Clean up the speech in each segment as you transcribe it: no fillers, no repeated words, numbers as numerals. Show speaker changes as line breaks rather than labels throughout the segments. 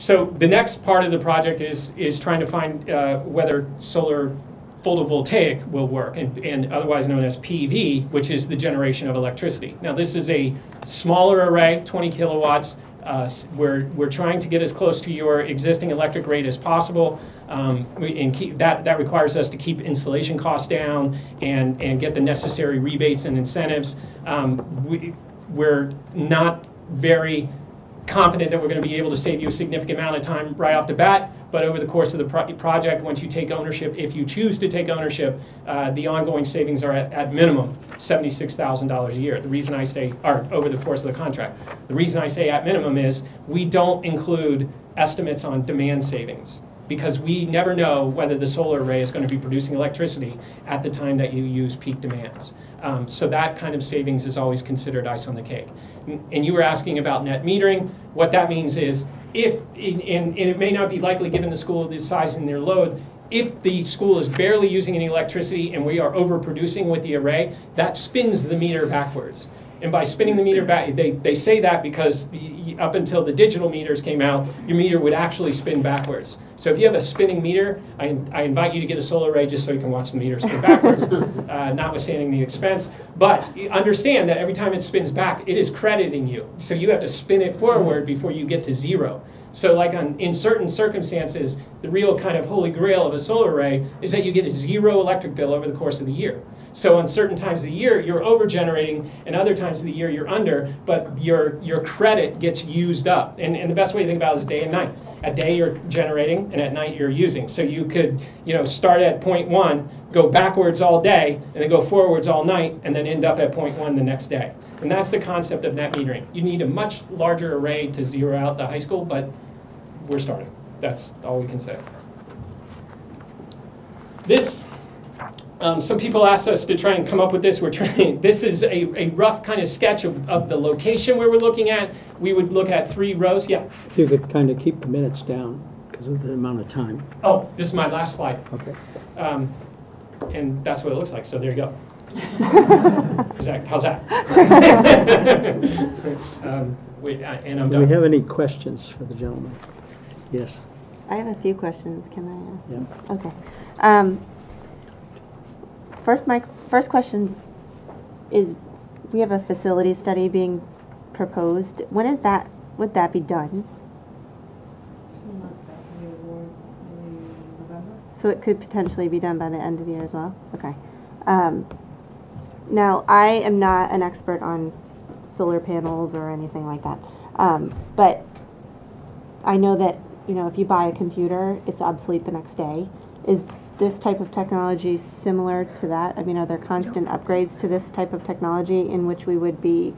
So the next part of the project is trying to find whether solar photovoltaic will work, and otherwise known as PV, which is the generation of electricity. Now this is a smaller array, 20 kilowatts. We're trying to get as close to your existing electric rate as possible, and that requires us to keep installation costs down and get the necessary rebates and incentives. We're not very confident that we're going to be able to save you a significant amount of time right off the bat, but over the course of the project, once you take ownership, if you choose to take ownership, the ongoing savings are at minimum $76,000 a year. The reason I say, or over the course of the contract, the reason I say at minimum is we don't include estimates on demand savings, because we never know whether the solar array is going to be producing electricity at the time that you use peak demands. So that kind of savings is always considered ice on the cake. And you were asking about net metering. What that means is if, and it may not be likely given the school this size and their load, if the school is barely using any electricity and we are overproducing with the array, that spins the meter backwards. And by spinning the meter back, they say that because up until the digital meters came out, your meter would actually spin backwards. So if you have a spinning meter, I invite you to get a solar array just so you can watch the meter spin backwards, notwithstanding the expense. But understand that every time it spins back, it is crediting you. So you have to spin it forward before you get to zero. So like in certain circumstances, the real kind of holy grail of a solar array is that you get a zero electric bill over the course of the year. So on certain times of the year, you're over-generating, and other times of the year, you're under, but your credit gets used up. And the best way to think about it is day and night. At day, you're generating, and at night, you're using. So you could start at point 1, go backwards all day, and then go forwards all night, and then end up at point 1 the next day. And that's the concept of net metering. You need a much larger array to zero out the high school, but we're starting. That's all we can say. This, some people asked us to try and come up with this. This is a rough kind of sketch of the location where we're looking at. We would look at 3 rows. Yeah?
If you could kind of keep the minutes down because of the amount of time.
Oh, this is my last slide.
Okay.
And that's what it looks like, so there you go. How's that? And I'm done.
Do we have any questions for the gentleman? Yes.
I have a few questions. Can I ask?
Yeah.
Okay. My first question is, we have a facility study being proposed. When is that? Would that be done? So it could potentially be done by the end of the year as well? Okay. Now, I am not an expert on solar panels or anything like that, but I know that if you buy a computer, it's obsolete the next day. Is this type of technology similar to that? I mean, are there constant upgrades to this type of technology in which we would be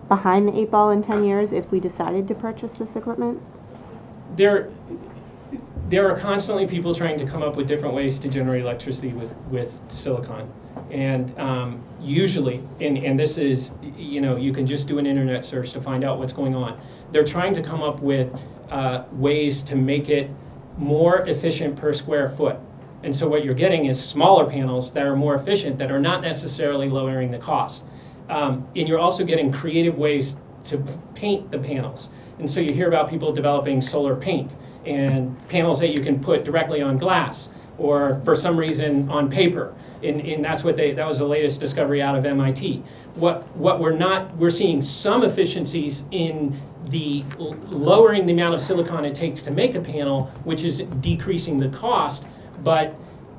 behind the 8 ball in 10 years if we decided to purchase this equipment?
There are constantly people trying to come up with different ways to generate electricity with silicon. And usually, and this is, you can just do an internet search to find out what's going on. They're trying to come up with ways to make it more efficient per square foot. And so what you're getting is smaller panels that are more efficient, that are not necessarily lowering the cost. And you're also getting creative ways to paint the panels. And so you hear about people developing solar paint and panels that you can put directly on glass or for some reason on paper. And that's what that was the latest discovery out of MIT. We're seeing some efficiencies in the lowering the amount of silicon it takes to make a panel, which is decreasing the cost. But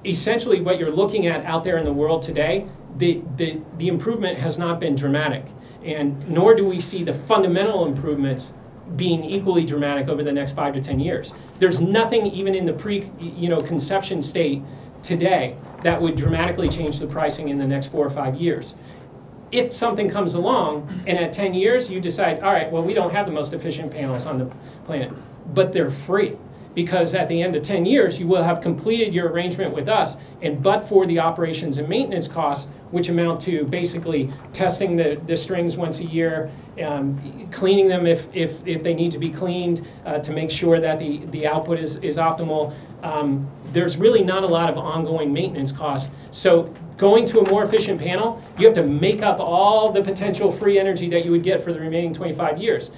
essentially what you're looking at out there in the world today, the improvement has not been dramatic. And nor do we see the fundamental improvements being equally dramatic over the next 5 to 10 years. There's nothing even in the conception state today that would dramatically change the pricing in the next 4 or 5 years. If something comes along and at 10 years you decide, all right, well, we don't have the most efficient panels on the planet, but they're free. Because at the end of 10 years, you will have completed your arrangement with us, and but for the operations and maintenance costs, which amount to basically testing the strings once a year, cleaning them if they need to be cleaned to make sure that the output is optimal. There's really not a lot of ongoing maintenance costs. So going to a more efficient panel, you have to make up all the potential free energy that you would get for the remaining 25 years.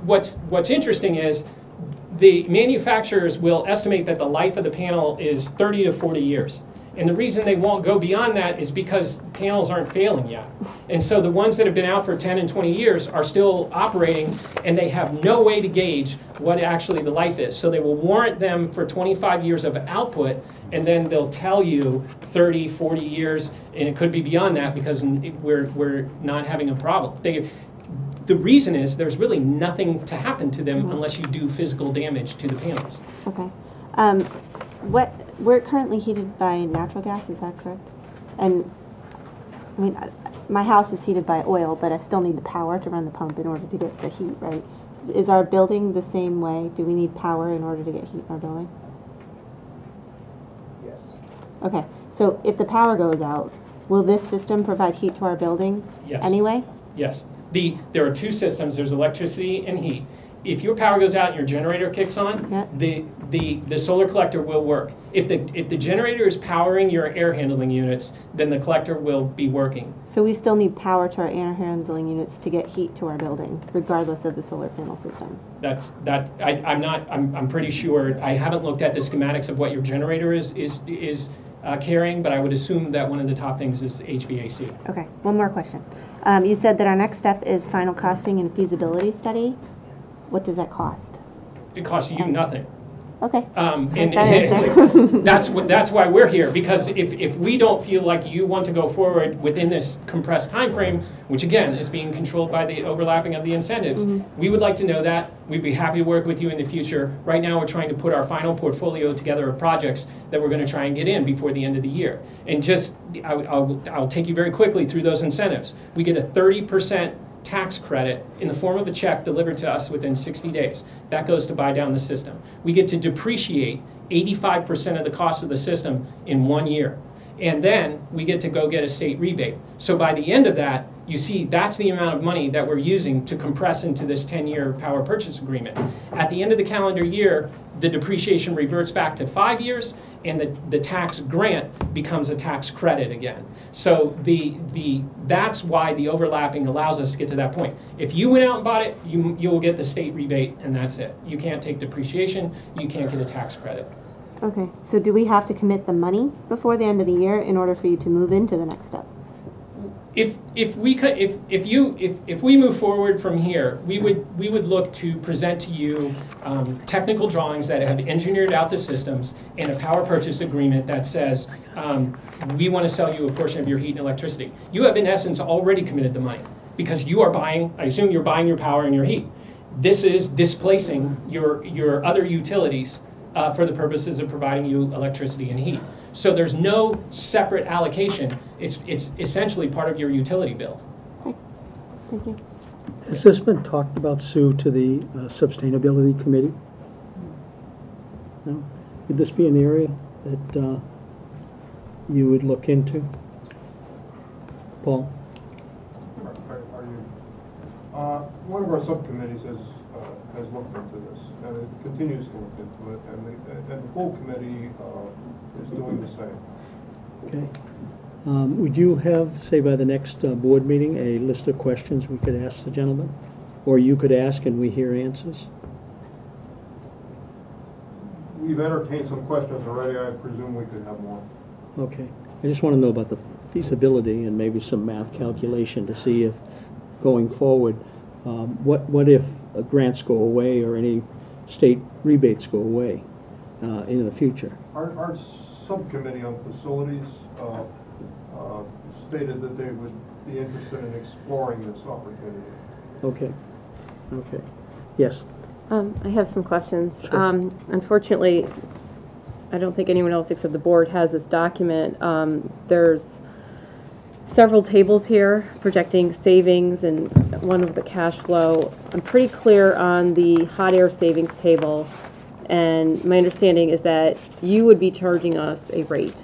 What's interesting is the manufacturers will estimate that the life of the panel is 30 to 40 years. And the reason they won't go beyond that is because panels aren't failing yet. And so the ones that have been out for 10 and 20 years are still operating, and they have no way to gauge what actually the life is. So they will warrant them for 25 years of output, and then they'll tell you 30, 40 years, and it could be beyond that because we're not having a problem. The reason is there's really nothing to happen to them unless you do physical damage to the panels.
Okay. We're currently heated by natural gas, is that correct? And I mean, my house is heated by oil, but I still need the power to run the pump in order to get the heat, right? Is our building the same way? Do we need power in order to get heat in our building?
Yes.
Okay, so if the power goes out, will this system provide heat to our building anyway?
Yes. There are two systems. There's electricity and heat. If your power goes out and your generator kicks on, the solar collector will work. If the generator is powering your air handling units, then the collector will be working.
So we still need power to our air handling units to get heat to our building, regardless of the solar panel system.
I'm pretty sure. I haven't looked at the schematics of what your generator is carrying, but I would assume that one of the top things is HVAC.
Okay, one more question. You said that our next step is final costing and feasibility study. What does that cost?
It costs you nothing.
Okay.
And that's why we're here, because if we don't feel like you want to go forward within this compressed time frame, which again is being controlled by the overlapping of the incentives, we would like to know that. We'd be happy to work with you in the future. Right now we're trying to put our final portfolio together of projects that we're going to try and get in before the end of the year. And just, I'll take you very quickly through those incentives. We get a 30% tax credit in the form of a check delivered to us within 60 days. That goes to buy down the system. We get to depreciate 85% of the cost of the system in 1 year. And then we get to go get a state rebate. So by the end of that, you see that's the amount of money that we're using to compress into this 10-year power purchase agreement. At the end of the calendar year, the depreciation reverts back to 5 years, and the tax grant becomes a tax credit again. So that's why the overlapping allows us to get to that point. If you went out and bought it, you will get the state rebate, and that's it. You can't take depreciation, you can't get a tax credit.
Okay, so do we have to commit the money before the end of the year in order for you to move into the next step?
If we move forward from here, we would look to present to you technical drawings that have engineered out the systems and a power purchase agreement that says we want to sell you a portion of your heat and electricity. You have in essence already committed the money because you are buying. I assume you're buying your power and your heat. This is displacing your other utilities for the purposes of providing you electricity and heat. So there's no separate allocation. It's essentially part of your utility bill.
Okay. Thank you.
Has this been talked about, Sue, to the Sustainability Committee? No? Would this be an area that you would look into? Paul?
One of our subcommittees has looked into this, and it continues to look into it, and the full committee is doing the same.
Okay. Would you have, say by the next board meeting, a list of questions we could ask the gentleman? Or you could ask and we hear answers?
We've entertained some questions already. I presume we could have more.
Okay. I just want to know about the feasibility and maybe some math calculation to see if, going forward, what if grants go away or any state rebates go away in the future?
Our subcommittee on facilities stated that they would be interested in exploring this opportunity.
Okay. Okay. Yes.
I have some questions.
Sure.
Unfortunately, I don't think anyone else except the board has this document. There's several tables here projecting savings and one of the cash flow. I'm pretty clear on the hot air savings table, and my understanding is that you would be charging us a rate.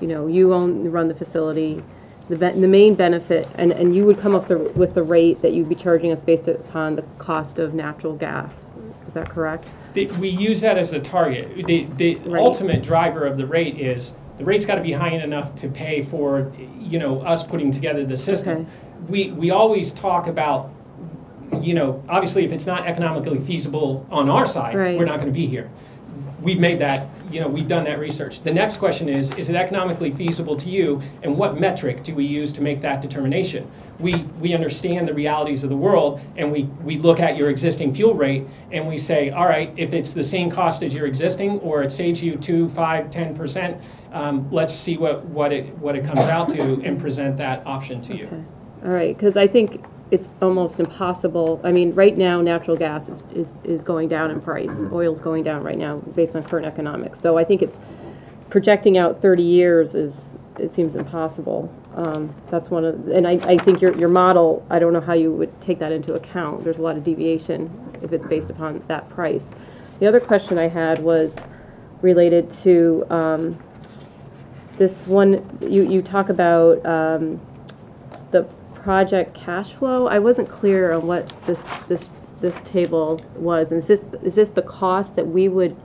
You know, you run the facility. The main benefit, and you would come up with the rate that you'd be charging us based upon the cost of natural gas. Is that correct?
We use that as a target. The
Right.
ultimate driver of the rate is the rate's got to be high enough to pay for, you know, us putting together the system.
Okay.
We always talk about you know, obviously if it's not economically feasible on our side,
Right.
we're not going to be here. We've made that, you know, we've done that research. The next question is it economically feasible to you, and what metric do we use to make that determination? We understand the realities of the world, and we look at your existing fuel rate, and we say, all right, if it's the same cost as your existing, or it saves you 2, 5, 10%, let's see what it comes out to, and present that option to you.
Okay. All right, because I think it's almost impossible. I mean, right now, natural gas is going down in price. Oil's going down right now based on current economics. So I think it's projecting out 30 years it seems impossible. That's one of, and I think your model, I don't know how you would take that into account. There's a lot of deviation if it's based upon that price. The other question I had was related to this one, you talk about the project cash flow. I wasn't clear on what this table was. And is this the cost that we would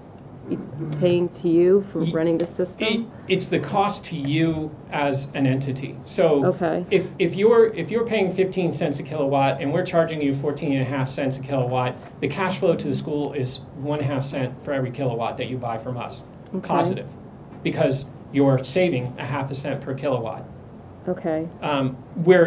be paying to you for running the system?
It's the cost to you as an entity. So
Okay.
if you're paying 15 cents a kilowatt and we're charging you 14.5 cents a kilowatt, the cash flow to the school is 1/2 cent for every kilowatt that you buy from us.
Okay.
Positive, because you're saving 1/2 cent per kilowatt.
Okay.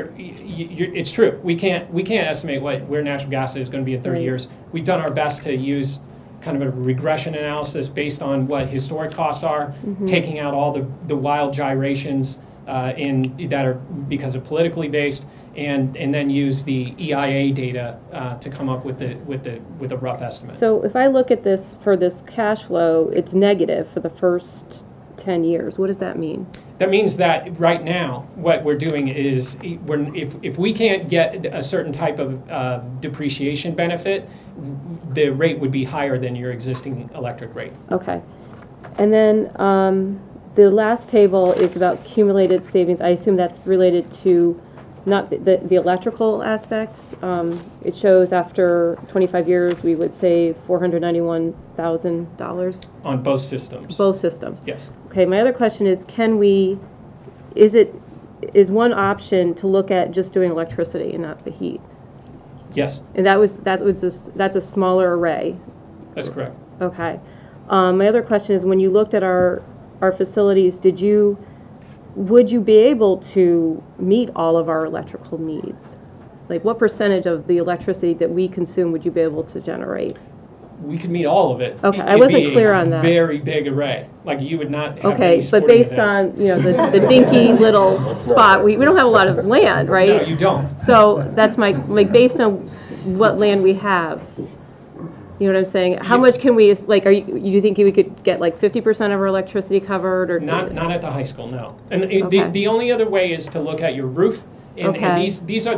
It's true. We can't estimate where natural gas is going to be in 30
Right.
years. We've done our best to use kind of a regression analysis based on what historic costs are, taking out all the wild gyrations that are because of politically based, and then use the EIA data to come up with a rough estimate.
So if I look at this for this cash flow, it's negative for the first 10 years. What does that mean?
That means that right now, what we're doing is, if we can't get a certain type of depreciation benefit, the rate would be higher than your existing electric rate.
Okay. And then the last table is about accumulated savings. I assume that's related to not the electrical aspects. It shows after 25 years, we would save $491,000.
On both systems.
Both systems.
Yes.
Okay, my other question is, is one option to look at just doing electricity and not the heat?
Yes,
And that's a smaller array.
that's correct.
Okay. My other question is, when you looked at our facilities, would you be able to meet all of our electrical needs? Like, what percentage of the electricity that we consume would you be able to generate?
We could meet all of it.
Okay, I
It'd
wasn't
be
clear
a
on that.
Very big array. Like, you would not have
Okay,
any
but
sporting
based
events.
on, the dinky little spot, we don't have a lot of land, right?
No, you don't.
So that's based on what land we have. You know what I'm saying? How much can we, you think we could get like 50% of our electricity covered, or?
Not at the high school, no. And
Okay.
the only other way is to look at your roof. And
Okay.
these are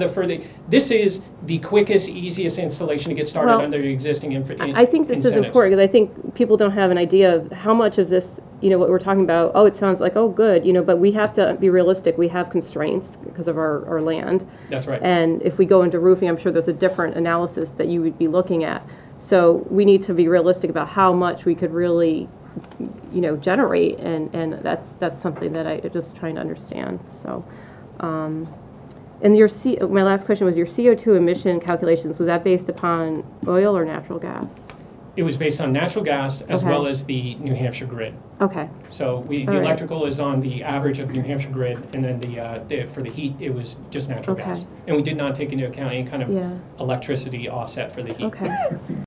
this is the quickest, easiest installation to get started
Well,
under the existing
I think this is important, because I think people don't have an idea of how much of this, what we're talking about, it sounds like, good, but we have to be realistic. We have constraints because of our land.
That's right.
And if we go into roofing, I'm sure there's a different analysis that you would be looking at. So we need to be realistic about how much we could really, generate, and that's something that I'm just trying to understand. So, and my last question was, your CO2 emission calculations, was that based upon oil or natural gas?
It was based on natural gas as
Okay.
well as the New Hampshire grid.
Okay.
So the
All right.
electrical is on the average of New Hampshire grid, and then for the heat, it was just natural
Okay.
gas. And we did not take into account any kind of
Yeah.
electricity offset for the heat.
Okay.